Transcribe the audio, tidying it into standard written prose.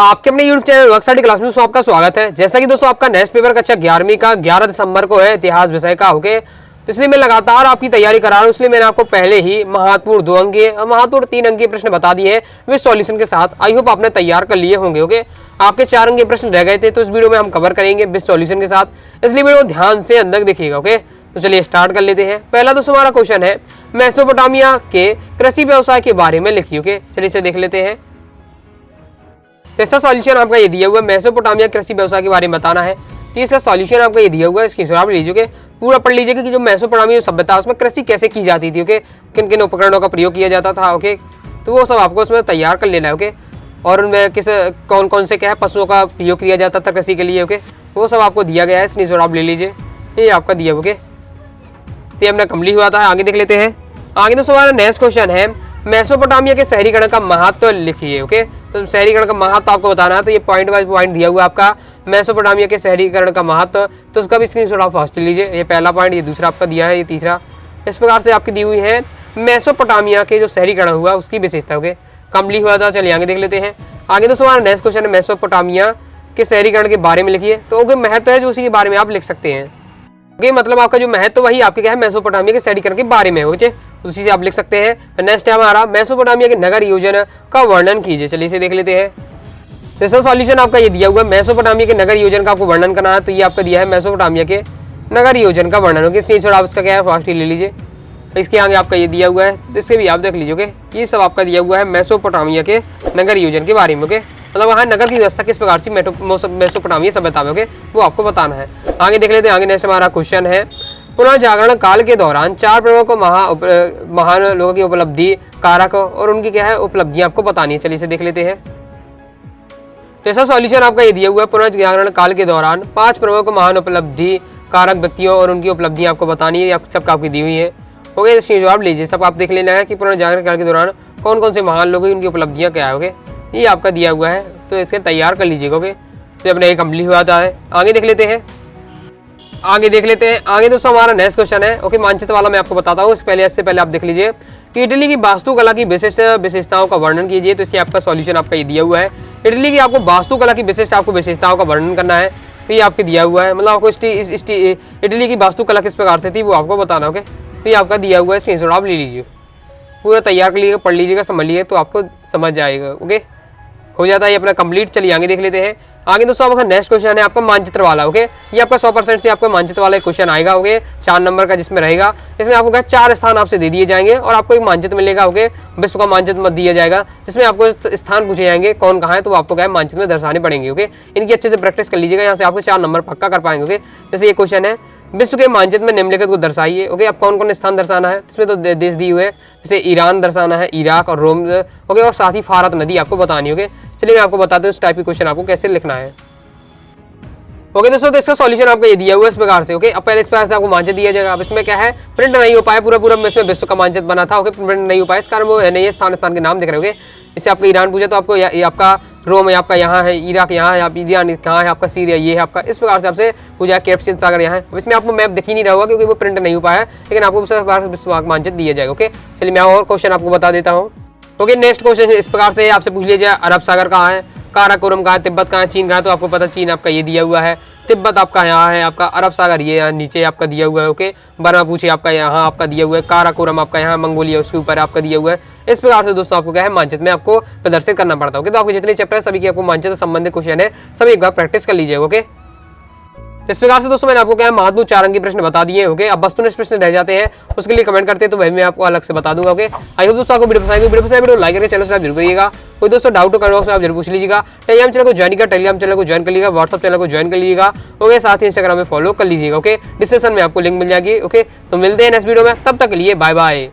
आपके अपने YouTube channel work study class में दोस्तों आपका स्वागत है। जैसा कि दोस्तों आपका नेक्स्ट पेपर कक्षा 11वीं का 11 दिसंबर को है इतिहास विषय का। ओके, तो इसलिए मैं लगातार आपकी तैयारी करा रहा हूँ। इसलिए मैंने आपको पहले ही महत्वपूर्ण 2 अंकीय और महत्वपूर्ण 3 अंकीय प्रश्न बता दिए हैं वे सॉल्यूशन के साथ। आई होप आपने तैयार कर लिए होंगे। ओके, आपके 4 अंकीय प्रश्न रह गए थे, तो इस वीडियो में हम कवर करेंगे विद सॉल्यूशन के साथ, इसलिए वीडियो ध्यान से अंदर देखिएगा। ओके, तो चलिए स्टार्ट कर लेते हैं। पहला दोस्तों हमारा क्वेश्चन है मेसोपोटामिया के कृषि व्यवसाय के बारे में लिखिए। ओके, चलिए इसे देख लेते हैं। तो इसका सॉल्यूशन आपका ये दिया हुआ है, मेसोपोटामिया कृषि व्यवसाय के बारे में बताना है। तो इसका सॉल्यूशन आपका ये दिया हुआ है, इसकी जवाब लीजिए। पूरा पढ़ लीजिएगा कि जो मेसोपोटामिया सभ्यता उसमें कृषि कैसे की जाती थी। ओके, किन किन उपकरणों का प्रयोग किया जाता था। ओके, तो वो सब आपको उसमें तैयार कर लेना है। ओके, और उनमें कौन कौन से क्या है पशुओं का प्रयोग किया जाता था कृषि के लिए। ओके, वो सब आपको दिया गया है, इसकी जवाब ले लीजिए, ये आपका दिया। ओके, तो हमने कंप्लीट हुआ था। आगे देख लेते हैं। आगे दोस्तों हमारा नेक्स्ट क्वेश्चन है मेसोपोटामिया के शहरीकरण का महत्व लिखिए। ओके, तो शहरीकरण का महत्व आपको बताना है। तो ये पॉइंट वाइज पॉइंट दिया हुआ है आपका मेसोपोटामिया के शहरीकरण का महत्व, तो उसका भी स्क्रीनशॉट आप फर्स्ट लीजिए। ये पहला पॉइंट, ये दूसरा आपका दिया है, ये तीसरा। इस प्रकार से आपकी दी हुई है मेसोपोटामिया के जो शहरीकरण हुआ उसकी विशेषता। ओके, कंप्लीट हुआ था। चलिए आगे देख लेते हैं। आगे दोस्तों हमारा नेक्स्ट क्वेश्चन है मेसोपोटामिया के शहरीकरण के बारे में लिखिए। तो ओके, महत्व है जो उसी के बारे में आप लिख सकते हैं। ओके, मतलब आपका जो महत्व वही आपके क्या है मेसोपोटामिया के शहरीकरण के बारे में। ओके, उसी से आप लिख सकते हैं। नेक्स्ट है हमारा मेसोपोटामिया के नगर योजना का वर्णन कीजिए। चलिए इसे देख लेते हैं। तो इसका सॉल्यूशन आपका ये दिया हुआ है, मेसोपोटामिया के नगर योजना का आपको वर्णन करना है। तो ये आपका दिया है मेसोपोटामिया के नगर योजना का वर्णन। ओके, स्क्रीनशॉट आप इसका क्या है फास्ट ही ले लीजिए। इसके आगे आपका ये दिया हुआ है, तो इससे भी आप देख लीजिए। ओके, ये सब आपका दिया हुआ है मेसोपोटामिया के नगर योजना के बारे में। ओके, मतलब वहाँ नगर की व्यवस्था किस प्रकार से मेसोपोटामिया सभ्यता में वो आपको बताना है। आगे देख लेते हैं। आगे नेक्स्ट हमारा क्वेश्चन है पुनः जागरण काल के दौरान 4 प्रमुख महान लोगों की उपलब्धि कारक और उनकी क्या है उपलब्धियां आपको बतानी है। चलिए इसे देख लेते हैं। तो ऐसा सॉल्यूशन आपका ये दिया हुआ है, पुनः जागरण काल के दौरान 5 प्रमुख महान उपलब्धि कारक व्यक्तियों और उनकी उपलब्धियां आपको बतानी है। सबका आपकी दी हुई है। ओके, इसकी जवाब लीजिए। सब आप देख लेना है कि पुनः जागरण काल के दौरान कौन कौन से महान लोग हैं, उनकी उपलब्धियां क्या है। ओके, ये आपका दिया हुआ है, तो इसके तैयार कर लीजिएगा। ओके, तो अपने ये कंप्लीट हुआ था। आगे देख लेते हैं। आगे दोस्तों हमारा नेक्स्ट क्वेश्चन है। ओके, मानचित्र वाला मैं आपको बताता हूँ। इससे पहले आप देख लीजिए कि इटली की वास्तुकला की विशिष्ट विशेषताओं का वर्णन कीजिए। तो इससे आपका सॉल्यूशन आपका ये दिया हुआ है, इटली की आपको वास्तुकला की विशेषताओं का वर्णन करना है। तो ये आपके दिया हुआ है, मतलब आपको इटली की वास्तुकला किस प्रकार से थी वो आपको बताना। ओके, तो ये आपका दिया हुआ है, स्क्रीनशॉट आप ले लीजिए। पूरा तैयार कर लीजिएगा, पढ़ लीजिएगा, समझ लीजिएगा, तो आपको समझ जाएगा। ओके, हो जाता है ये अपना कंप्लीट। चलिए आगे देख लेते हैं। आगे दोस्तों आपका नेक्स्ट क्वेश्चन है आपका मानचित्र वाला। ओके, ये आपका 100% से आपका मानचित्र वाला क्वेश्चन आएगा। ओके, 4 नंबर का जिसमें रहेगा, इसमें आपको क्या 4 स्थान आपसे दे दिए जाएंगे और आपको एक मानचित्र मिलेगा। ओके, विश्व का मानचित्र मत दिया जाएगा, जिसमें आपको स्थान पूछे जाएंगे कौन कहाँ है, तो आपको क्या है मानचित्र में दर्शाने पड़ेंगे। ओके, इनकी अच्छे से प्रैक्टिस कर लीजिएगा, यहाँ से आपको 4 नंबर पक्का कर पाएंगे। ओके, जैसे ये क्वेश्चन है विश्व के मानचित्र में निम्नलिखित को दर्शाइए। ओके, अब कौन कौन स्थान दर्शाना है, इसमें तो देश दिए हुए हैं, जैसे ईरान दर्शाना है, इराक और रोम। ओके, और साथ ही फारत नदी आपको बतानी। ओके, चलिए मैं आपको बताता हूँ इस टाइप की क्वेश्चन आपको कैसे लिखना है। ओके दोस्तों, तो इसका सॉल्यूशन आपको ये दिया हुआ है इस प्रकार से। ओके, अब पहले इस प्रकार से आपको मानचित्र दिया जाएगा। अब इसमें क्या है प्रिंट नहीं हो पाया, पूरा इसमें विश्व का मानचित्र बना था। ओके, प्रिंट नहीं हो पाया, इस कारण वो है नहीं है, स्थान के नाम दिख रहे होंगे। इससे आपको ईरान पूछा तो आपको ये आपका रोम है, आपका यहाँ है, इराक यहाँ है, आप ईरान कहाँ है, आपका सीरिया ये है आपका। इस प्रकार से आपसे पूछा कैप्सियन सागर यहाँ है। इसमें आपको मैप दिख ही नहीं रहा होगा क्योंकि वो प्रिंट नहीं हो पाया, लेकिन आपको विश्व का मानचित्र दिया जाएगा। ओके, चलिए मैं और क्वेश्चन आपको बता देता हूँ। ओके, नेक्स्ट क्वेश्चन इस प्रकार से आपसे पूछ लिया जाए अरब सागर कहाँ है, काराकोरम कहाँ है, तिब्बत कहाँ है, चीन कहाँ है। तो आपको पता चीन आपका ये दिया हुआ है, तिब्बत आपका यहाँ है, आपका अरब सागर ये यहाँ नीचे आपका दिया हुआ है। ओके, बर्मा पूछे आपका यहाँ आपका दिया हुआ है, काराकोरम आपका यहाँ मंगोलिया उसके ऊपर आपका दिया हुआ है। इस प्रकार से दोस्तों आपको क्या है मानचित्र में आपको प्रदर्शित करना पड़ता है। ओके, तो आपके जितने चैप्टर है सभी की आपको मानचित्र संबंधित क्वेश्चन है, सभी एक बार प्रैक्टिस कर लीजिएगा। ओके, इस प्रकार से दोस्तों मैंने आपको क्या है महत्वपूर्ण 4 अंकीय प्रश्न बता दिए। ओके, अब वस्तुनिष्ठ प्रश्न रह जाते हैं, उसके लिए कमेंट करते हैं, तो वही मैं आपको अलग से बता दूंगा। ओके, आई होप दोस्तों आपको वीडियो पसंद आएगी। वीडियो लाइक करके चैनल सब्सक्राइब जरूर करिएगा। कोई दोस्तों डाउट हो कमेंट बॉक्स में आप जरूर पूछ लीजिएगा। टेलीग्राम चैनल को ज्वाइन कर टेलीग्राम चैनल को ज्वाइन कर लीजिएगा, व्हाट्सअप चैनल को ज्वाइन कर लीजिएगा। ओके, साथ ही इंस्टाग्राम में फॉलो कर लीजिएगा। ओके, डिस्क्रिप्शन में आपको लिंक मिल जाएगी। ओके, तो मिलते हैं नेक्स्ट वीडियो में, तब तक के लिए बाय बाय।